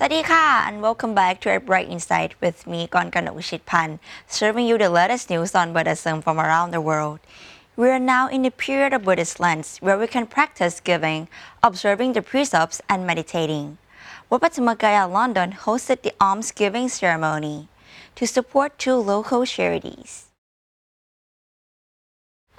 วัสดีค่ะ and welcome back to a bright insight with me กรกนก วิชิตพันธ์ serving you the latest news on Buddhism from around the world. We are now in the period of Buddhist Lent where we can practice giving, observing the precepts and meditating. Wat Pattamakkaya London hosted the almsgiving ceremony to support two local charities.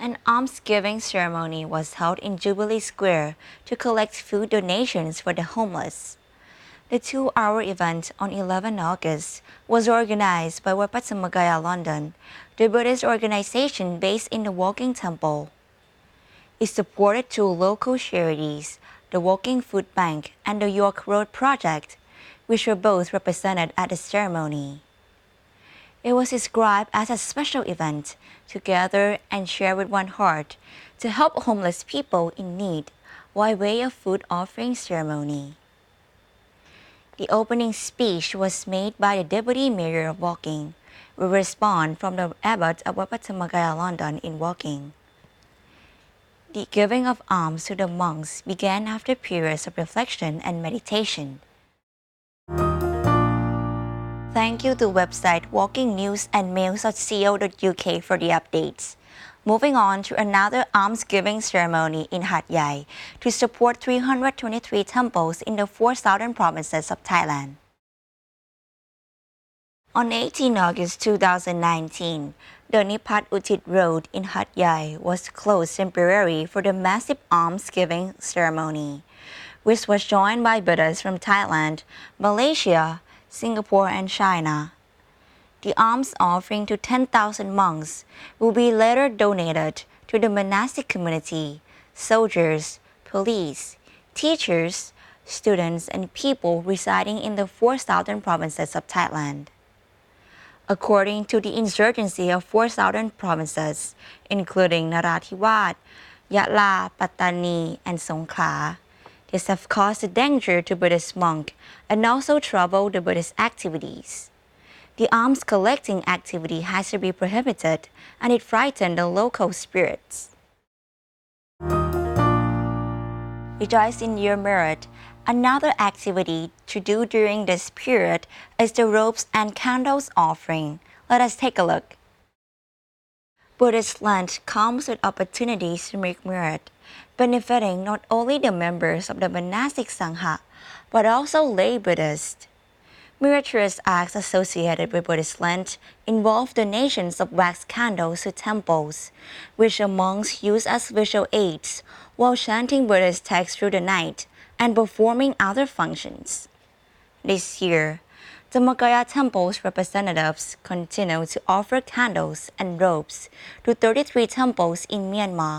An almsgiving ceremony was held in Jubilee Square to collect food donations for the homeless.The 2-hour event on 11 August was organized by Wat Pattamakkaya London, the Buddhist organization based in the Walking Temple. It supported two local charities, the Walking Food Bank and the York Road Project, which were both represented at the ceremony. It was described as a special event to gather and share with one heart to help homeless people in need by way of food offering ceremony.The opening speech was made by the Deputy Mayor of Woking, with response from the Abbot of Wat Pattamakkaya London in Woking. The giving of alms to the monks began after periods of reflection and meditation. Thank you to website walkingnews&mails.co.uk for the updates.Moving on to another almsgiving ceremony in Hat Yai to support 323 temples in the 4 southern provinces of Thailand. On 18 August 2019, the Nipat Utit Road in Hat Yai was closed temporarily for the massive almsgiving ceremony, which was joined by Buddhists from Thailand, Malaysia, Singapore, and China.The alms offering to 10,000 monks will be later donated to the monastic community, soldiers, police, teachers, students, and people residing in the 4 southern provinces of Thailand. According to the insurgency of 4 southern provinces, including Narathiwat, Yatla, Pattani, and Songkhla, these have caused a danger to Buddhist monks and also troubled the Buddhist activities.The alms collecting activity has to be prohibited and it frightened the local spirits. Rejoice in your merit. Another activity to do during this period is the robes and candles offering. Let us take a look. Buddhist Lent comes with opportunities to make merit, benefiting not only the members of the monastic Sangha, but also lay Buddhists.Meritorious acts associated with Buddhist Lent involve donations of wax candles to temples, which the monks use as visual aids while chanting Buddhist texts through the night and performing other functions. This year, Dhammakaya Temple's representatives continue to offer candles and robes to 33 temples in Myanmar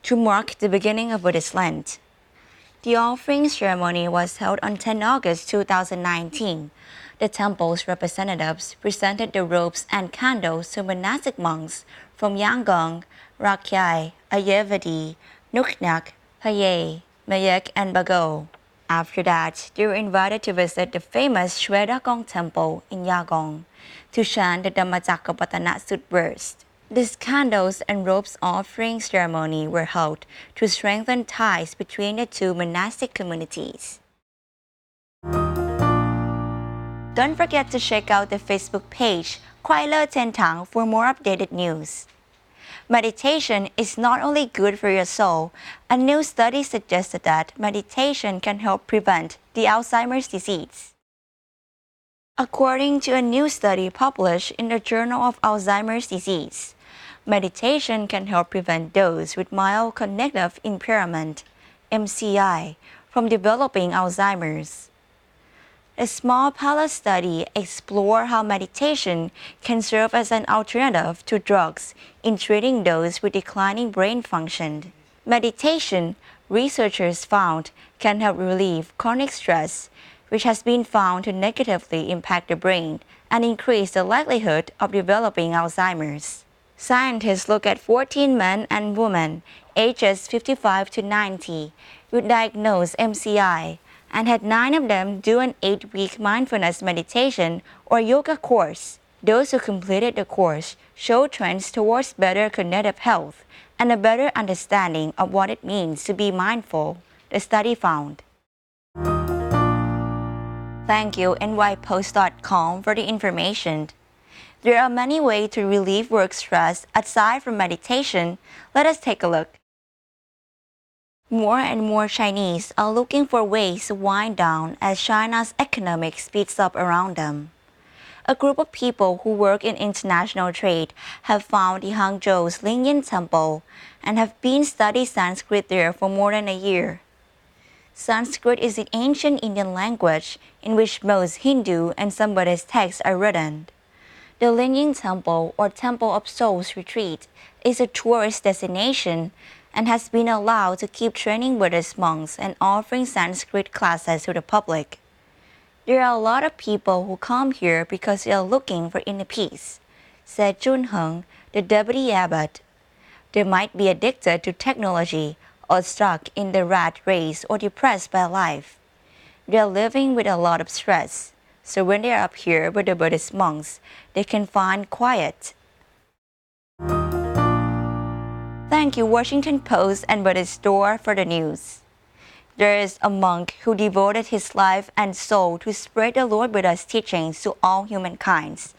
to mark the beginning of Buddhist Lent.The offering ceremony was held on 10 August 2019. The temple's representatives presented the robes and candles to monastic monks from Yangon, Rakyai, Ayeyarwady, Nuknak, Phayey, Mayek, and Bago. After that, they were invited to visit the famous Shwedakong Temple in Yangon to chant the Dhammacakkappavattana Sut-verse.These candles and robes offering ceremony were held to strengthen ties between the two monastic communities. Don't forget to check out the Facebook page Khoai Lơ Ten Thang for more updated news. Meditation is not only good for your soul. A new study suggested that meditation can help prevent the Alzheimer's disease.According to a new study published in the Journal of Alzheimer's Disease,Meditation can help prevent those with mild cognitive impairment, MCI, from developing Alzheimer's. A small pilot study explored how meditation can serve as an alternative to drugs in treating those with declining brain function. Meditation, researchers found, can help relieve chronic stress, which has been found to negatively impact the brain and increase the likelihood of developing Alzheimer's.Scientists look at 14 men and women ages 55 to 90 with diagnosed MCI and had 9 of them do an 8-week mindfulness meditation or yoga course. Those who completed the course showed trends towards better cognitive health and a better understanding of what it means to be mindful, the study found. Thank you nypost.com for the information. There are many ways to relieve work stress aside from meditation. Let us take a look. More and more Chinese are looking for ways to wind down as China's economic speeds up around them. A group of people who work in international trade have found the Hangzhou's Lingyan Temple and have been studying Sanskrit there for more than a year. Sanskrit is an ancient Indian language in which most Hindu and some Buddhist texts are written. The Lingyan Temple, or Temple of Souls Retreat, is a tourist destination and has been allowed to keep training Buddhist monks and offering Sanskrit classes to the public. There are a lot of people who come here because they are looking for inner peace, said Jun Heng, the deputy abbot. They might be addicted to technology or stuck in the rat race or depressed by life. They are living with a lot of stress, so when they are up here with the Buddhist monks, they can find quiet. Thank you, Washington Post and Buddhist Store for the news. There is a monk who devoted his life and soul to spread the Lord Buddha's teachings to all humankind,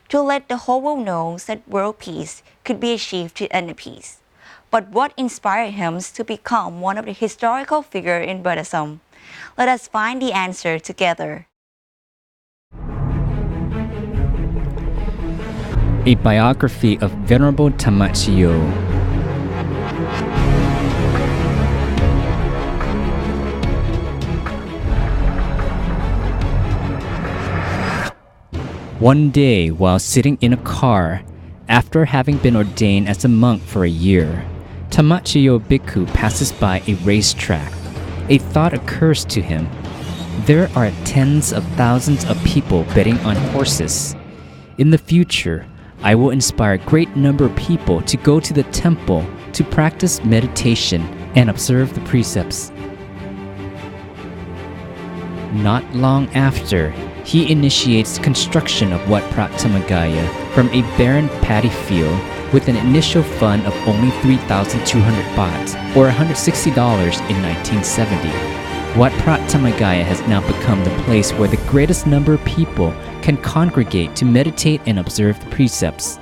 to let the whole world know that world peace could be achieved to inner peace. But what inspired him to become one of the historical figures in Buddhism? Let us find the answer together. A biography of Venerable Tamachiyo. One day, while sitting in a car, after having been ordained as a monk for a year, Tamachiyo Bhikkhu passes by a racetrack. A thought occurs to him. There are tens of thousands of people betting on horses. In the future, I will inspire a great number of people to go to the temple to practice meditation and observe the precepts. Not long after, he initiates construction of Wat Prattamagaya from a barren paddy field with an initial fund of only 3,200 baht, or $160 in 1970. Wat Prattamagaya has now become the place where the greatest number of people can congregate to meditate and observe the precepts.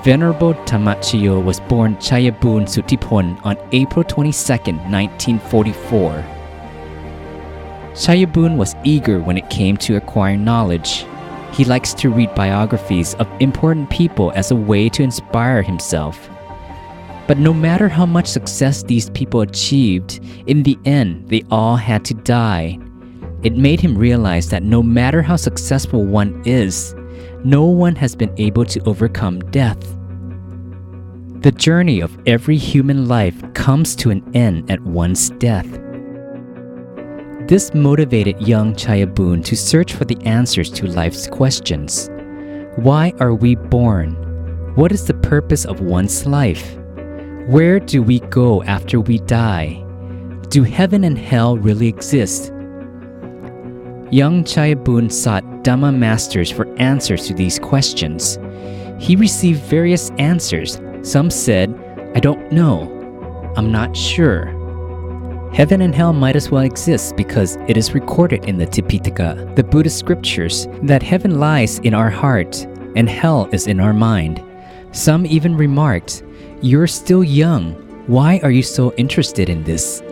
Venerable Tamachiyo was born Chayabun Sutipon on April 22, 1944. Chayabun was eager when it came to acquiring knowledge. He likes to read biographies of important people as a way to inspire himself. But no matter how much success these people achieved, in the end, they all had to die. It made him realize that no matter how successful one is, no one has been able to overcome death. The journey of every human life comes to an end at one's death. This motivated young Chayabun to search for the answers to life's questions. Why are we born? What is the purpose of one's life? Where do we go after we die? Do heaven and hell really exist? Young Chayabun sought Dhamma masters for answers to these questions. He received various answers. Some said, "I don't know. I'm not sure." Heaven and hell might as well exist because it is recorded in the Tipitaka, the Buddhist scriptures, that heaven lies in our heart and hell is in our mind. Some even remarked, "You're still young. Why are you so interested in this?"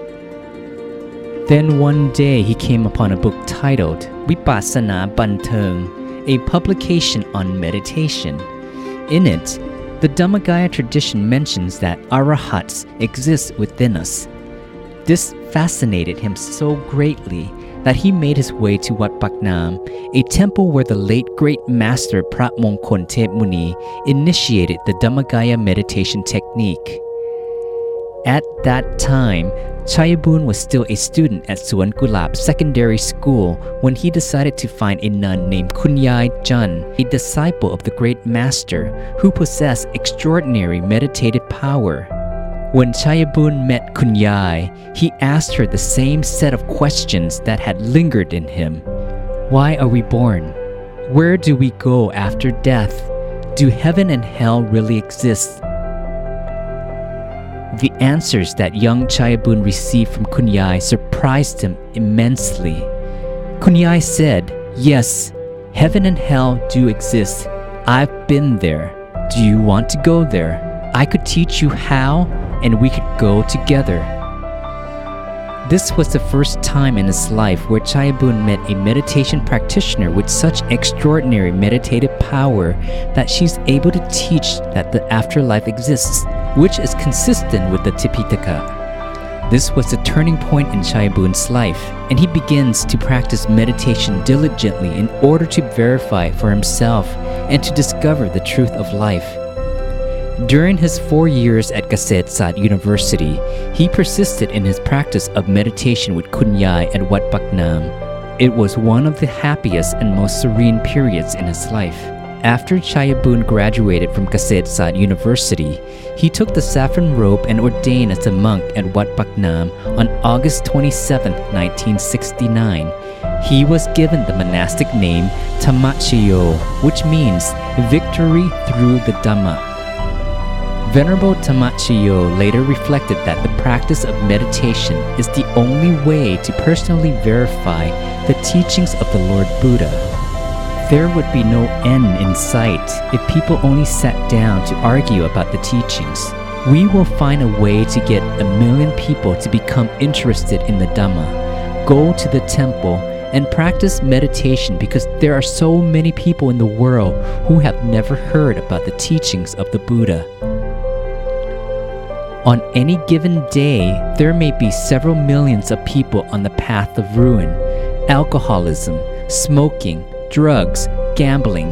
Then one day he came upon a book titled Vipassana Banteng, a publication on meditation. In it, the Dhammagaya tradition mentions that arahats exist within us. This fascinated him so greatly that he made his way to Wat Paknam, a temple where the late great master Prat Mongkol Thep Muni initiated the Dhammagaya meditation technique. At that time, Chayabun was still a student at Suan Kulap Secondary School when he decided to find a nun named Kunyai Jun, a disciple of the great master who possessed extraordinary meditative power. When Chayabun met Kunyai, he asked her the same set of questions that had lingered in him. Why are we born? Where do we go after death? Do heaven and hell really exist? The answers that young Chayabun received from Kunyai surprised him immensely. Kunyai said, "Yes, heaven and hell do exist. I've been there. Do you want to go there? I could teach you how, and we could go together." This was the first time in his life where Chayabun met a meditation practitioner with such extraordinary meditative power that she's able to teach that the afterlife exists, which is consistent with the Tipitaka. This was the turning point in Chayabun's life, and he begins to practice meditation diligently in order to verify for himself and to discover the truth of life. During his 4 years at Kasetsat University, he persisted in his practice of meditation with Kunyai at Wat Paknam. It was one of the happiest and most serene periods in his life. After Chayabun graduated from Kasetsat University, he took the saffron robe and ordained as a monk at Wat Paknam on August 27, 1969. He was given the monastic name Tamachiyo, which means victory through the Dhamma. Venerable Tamachiyo later reflected that the practice of meditation is the only way to personally verify the teachings of the Lord Buddha. There would be no end in sight if people only sat down to argue about the teachings. We will find a way to get 1 million people to become interested in the Dhamma, go to the temple, and practice meditation because there are so many people in the world who have never heard about the teachings of the Buddha. On any given day, there may be several millions of people on the path of ruin, alcoholism, smoking, drugs, gambling,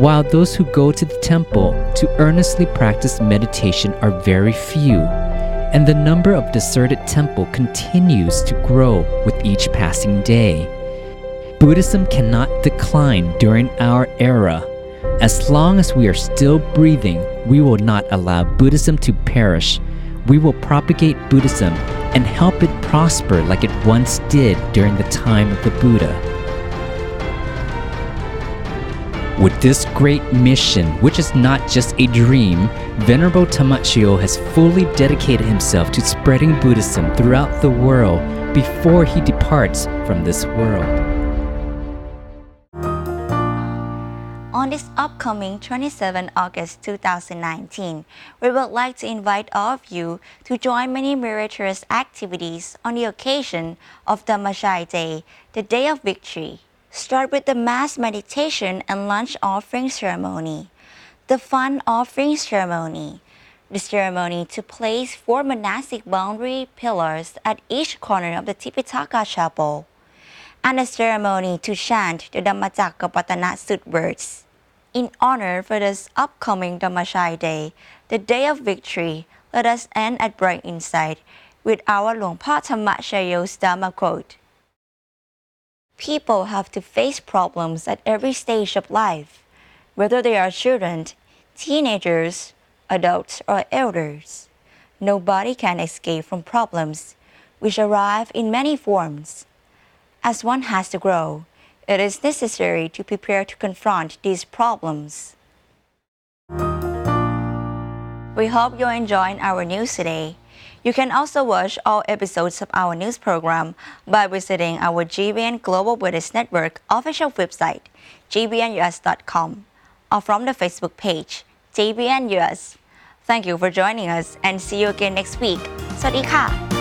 while those who go to the temple to earnestly practice meditation are very few, and the number of deserted temple continues to grow with each passing day. Buddhism cannot decline during our era. As long as we are still breathing, we will not allow Buddhism to perish. We will propagate Buddhism and help it prosper like it once did during the time of the Buddha. With this great mission, which is not just a dream, Venerable Tamachiyo has fully dedicated himself to spreading Buddhism throughout the world before he departs from this world. On this upcoming 27 August 2019, we would like to invite all of you to join many meritorious activities on the occasion of Dhammachaya Day, the Day of Victory. Start with the mass meditation and lunch offering ceremony, the fun offering ceremony, the ceremony to place 4 monastic boundary pillars at each corner of the Tipitaka chapel, and a ceremony to chant the Dhammacakkappavattana Sutta words. In honor for this upcoming Dhammachaya Day, the Day of Victory, let us end at Bright Insight with our Longpa Thammachayo's Dhamma quote. People have to face problems at every stage of life, whether they are children, teenagers, adults, or elders. Nobody can escape from problems, which arrive in many forms. As one has to grow, it is necessary to prepare to confront these problems. We hope you're enjoying our news today. You can also watch all episodes of our news program by visiting our GBN Global Buddhist Network official website, gbnus.com, or from the Facebook page, GBN US. Thank you for joining us and see you again next week. สวัสดีค่ะ